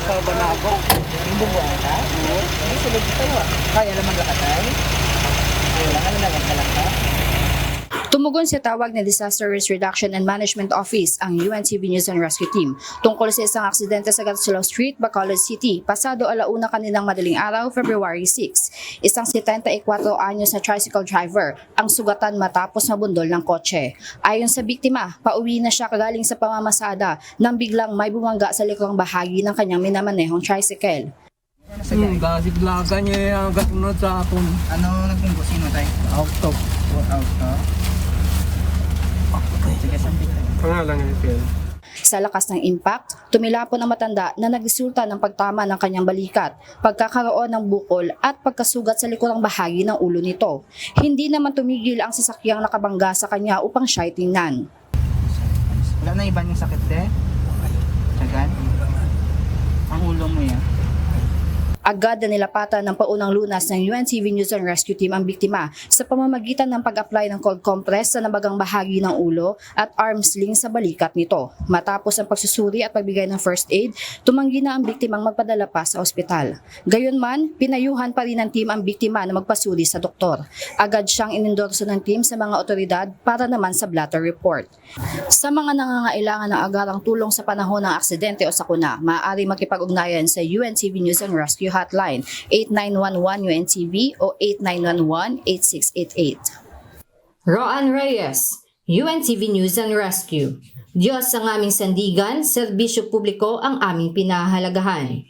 sa Banago. Yung bubuan ka? Oo. Hindi, sulod ito. Kaya naman lakatay? Wala ka na lang ka? Tumugon sa tawag ng Disaster Risk Reduction and Management Office ang UNTV News and Rescue Team tungkol sa isang aksidente sa Gatsulo Street, Bacolod City, pasado alauna kaninang madaling araw, February 6. Isang 74 anyos na tricycle driver ang sugatan matapos mabundol ng kotse. Ayon sa biktima, pauwi na siya kagaling sa pamamasada nang biglang may bumangga sa likurang bahagi ng kanyang minamanehong tricycle. Kasi blaga niya yung katunod sa akin. Ano nagpunggo? Sino tayo? Auto. Auto? Sige, sandali. Pangalan niya Phil. Sa lakas ng impact, tumilapon ang matanda na nagresulta ng pagtama ng kanyang balikat, pagkakaroon ng bukol at pagkasugat sa likurang bahagi ng ulo nito. Hindi naman tumigil ang sasakyang nakabangga sa kanya upang siya'y tingnan. Wala na iba yung sakit de? Sagan? Ang ulo mo yan. Agad na nilapatan ng paunang lunas ng UNTV News and Rescue Team ang biktima sa pamamagitan ng pag-apply ng cold compress sa nabagang bahagi ng ulo at arm sling sa balikat nito. Matapos ang pagsusuri at pagbigay ng first aid, tumanggi na ang biktimang magpadala pa sa ospital. Gayunman, pinayuhan pa rin ng team ang biktima na magpasuri sa doktor. Agad siyang inendorso ng team sa mga otoridad para naman sa blatter report. Sa mga nangangailangan ng agarang tulong sa panahon ng aksidente o sakuna, maaari makipag-ugnayan sa UNTV News and Rescue Hotline 8911 UNTV o 8911-8688. Roan Reyes, UNTV News and Rescue. Diyos ang aming sandigan, serbisyo publiko ang aming pinahahalagahan.